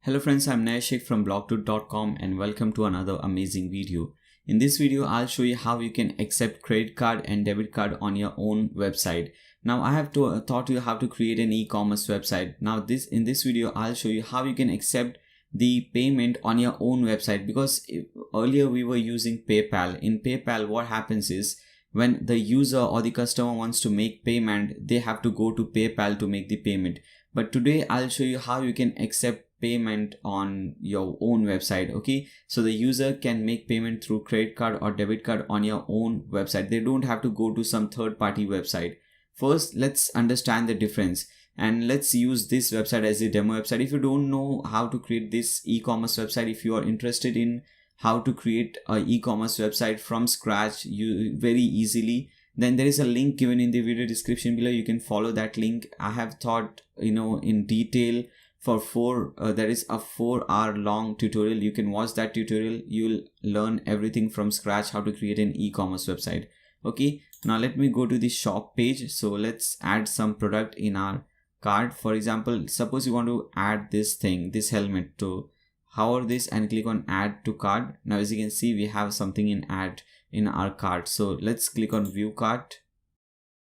Hello friends, I'm Naishik from blogtoot.com and welcome to another amazing video. In this video, I'll show you how you can accept credit card and debit card on your own website. Now I have taught you how to create an e-commerce website. Now in this video, I'll show you how you can accept the payment on your own website, because earlier we were using PayPal. In PayPal, what happens is when the user or the customer wants to make payment, they have to go to PayPal to make the payment. But today I'll show you how you can accept payment on your own website. Okay, so the user can make payment through credit card or debit card on your own website. They don't have to go to some third-party website. First, let's understand the difference and let's use this website as a demo website. If you don't know how to create this e-commerce website, if you are interested in how to create an e-commerce website from scratch very easily, then there is a link given in the video description below. You can follow that link. I have taught in detail for there is a 4-hour long tutorial. You can watch that tutorial. You'll learn everything from scratch, how to create an e-commerce website. Okay, now let me go to the shop page. So let's add some product in our cart. For example, suppose you want to add this helmet. To hover this and click on add to cart. Now as you can see, we have something in add in our cart. So let's click on view cart.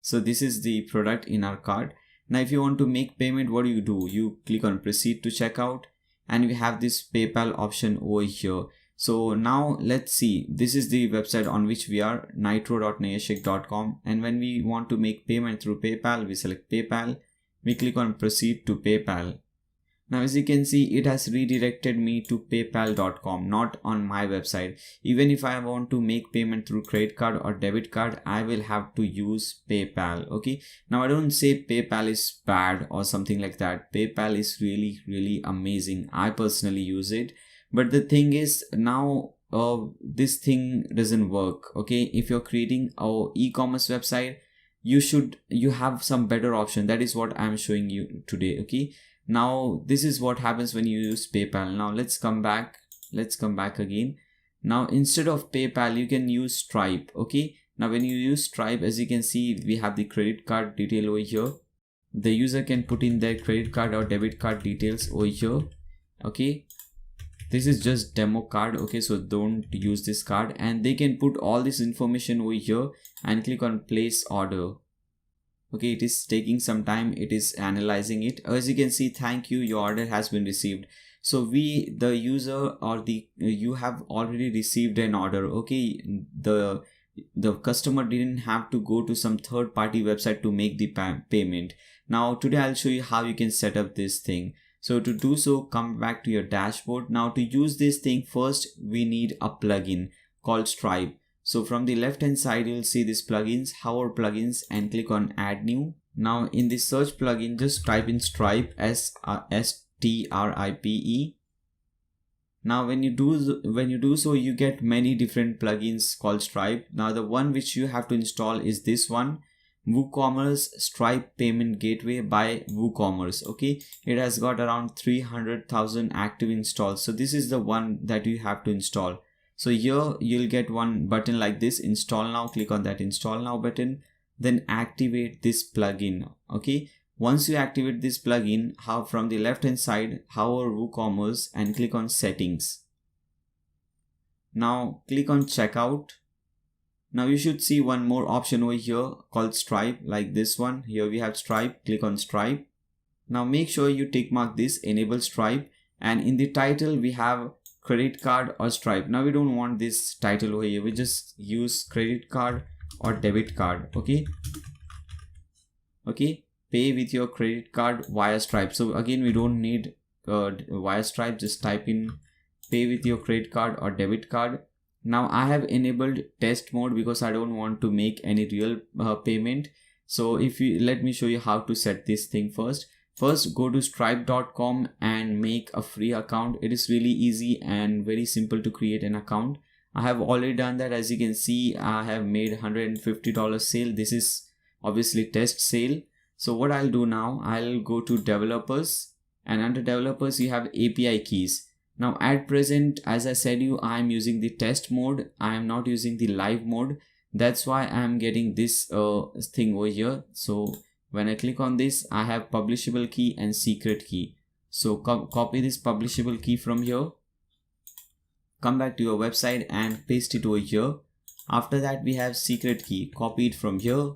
So this is the product in our cart. Now if you want to make payment, what do? You click on proceed to checkout and we have this PayPal option over here. So now let's see, this is the website on which we are, nitro.naishik.com, and when we want to make payment through PayPal, we select PayPal, we click on proceed to PayPal. Now as you can see, it has redirected me to paypal.com, not on my website. Even if I want to make payment through credit card or debit card, I will have to use PayPal. Okay, now I don't say PayPal is bad or something like that. PayPal is really amazing. I personally use it. But the thing is, now this thing doesn't work. Okay, if you're creating a e-commerce website, you have some better option. That is what I'm showing you today. Okay, now this is what happens when you use PayPal. Now let's come back again. Now instead of PayPal, you can use Stripe. Okay, now when you use Stripe, as you can see, we have the credit card detail over here. The user can put in their credit card or debit card details over here. Okay, this is just demo card. Okay, so don't use this card, and they can put all this information over here and click on place order. Okay, it is taking some time. It is analyzing it. As you can see, thank you, your order has been received. So the user or you have already received an order. Okay, the customer didn't have to go to some third party website to make the payment. Now today I'll show you how you can set up this thing. So to do so, come back to your dashboard. Now to use this thing, first we need a plugin called Stripe. So from the left hand side, you'll see this plugins, hover plugins, and click on add new. Now in the search plugin, just type in Stripe, S-T-R-I-P-E. Now when you do so, you get many different plugins called Stripe. Now the one which you have to install is this one, Woocommerce Stripe Payment Gateway by Woocommerce. Okay, it has got around 300,000 active installs. So this is the one that you have to install. So here you'll get one button like this, install now. Click on that install now button, then activate this plugin. Okay, once you activate this plugin, from the left hand side, hover WooCommerce and click on settings. Now click on checkout. Now you should see one more option over here called Stripe, like this one. Here we have Stripe. Click on Stripe. Now make sure you tick mark this, enable Stripe, and in the title we have credit card or Stripe. Now we don't want this title over here. We just use credit card or debit card. Okay, pay with your credit card via Stripe. So again, we don't need via Stripe. Just type in pay with your credit card or debit card. Now I have enabled test mode because I don't want to make any real payment. So let me show you how to set this thing first. First, go to stripe.com and make a free account. It is really easy and very simple to create an account. I have already done that. As you can see, I have made $150 sale. This is obviously test sale. So what I'll do now, I'll go to developers, and under developers, you have API keys. Now at present, as I said I am using the test mode. I am not using the live mode. That's why I am getting this thing over here. So when I click on this, I have publishable key and secret key. So copy this publishable key from here, come back to your website and paste it over here. After that we have secret key, copy it from here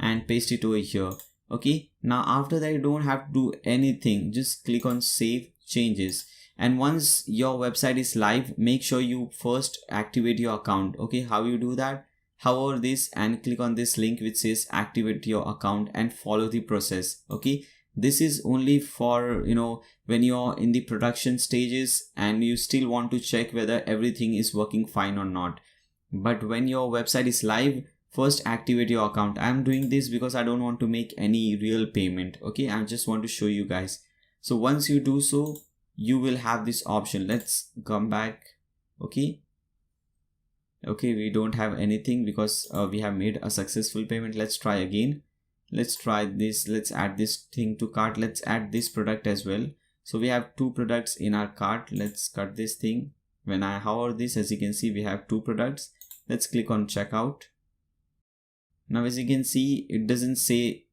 and paste it over here. Okay, now after that you don't have to do anything, just click on save changes. And once your website is live, make sure you first activate your account. Okay, how you do that? Hover this and click on this link which says activate your account and follow the process. Okay, this is only for when you're in the production stages and you still want to check whether everything is working fine or not. But when your website is live, first activate your account. I'm doing this because I don't want to make any real payment. Okay, I just want to show you guys. So once you do so, you will have this option. Let's come back. Okay, we don't have anything because we have made a successful payment. Let's try again. Let's try this. Let's add this thing to cart. Let's add this product as well. So we have 2 products in our cart. Let's cut this thing. When I hover this, as you can see, we have 2 products. Let's click on checkout. Now as you can see, it doesn't say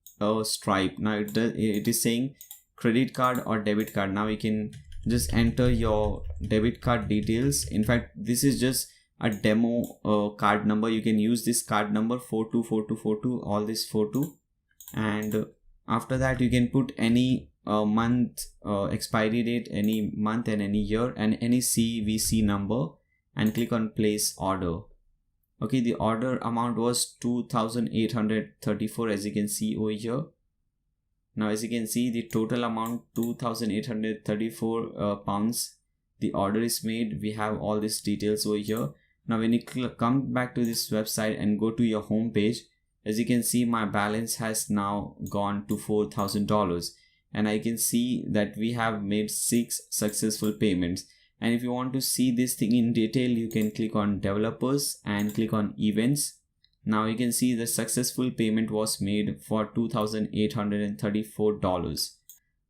Stripe. Now it is saying credit card or debit card. Now you can just enter your debit card details. In fact, this is just a demo card number. You can use this card number 424242, all this 42, and after that you can put any month, expiry date, any month and any year, and any CVC number, and click on place order. Okay, the order amount was 2,834 as you can see over here. Now as you can see, the total amount 2,834 pounds. The order is made. We have all these details over here. Now when you come back to this website and go to your home page, as you can see, my balance has now gone to $4,000, and I can see that we have made 6 successful payments. And if you want to see this thing in detail, you can click on developers and click on events. Now you can see the successful payment was made for $2,834.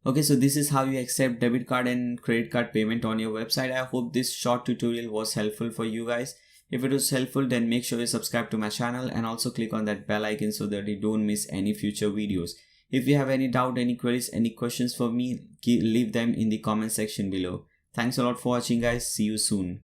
Okay, so this is how you accept debit card and credit card payment on your website. I hope this short tutorial was helpful for you guys. If it was helpful, then make sure you subscribe to my channel and also click on that bell icon so that you don't miss any future videos. If you have any doubt, any queries, any questions for me, leave them in the comment section below. Thanks a lot for watching guys. See you soon.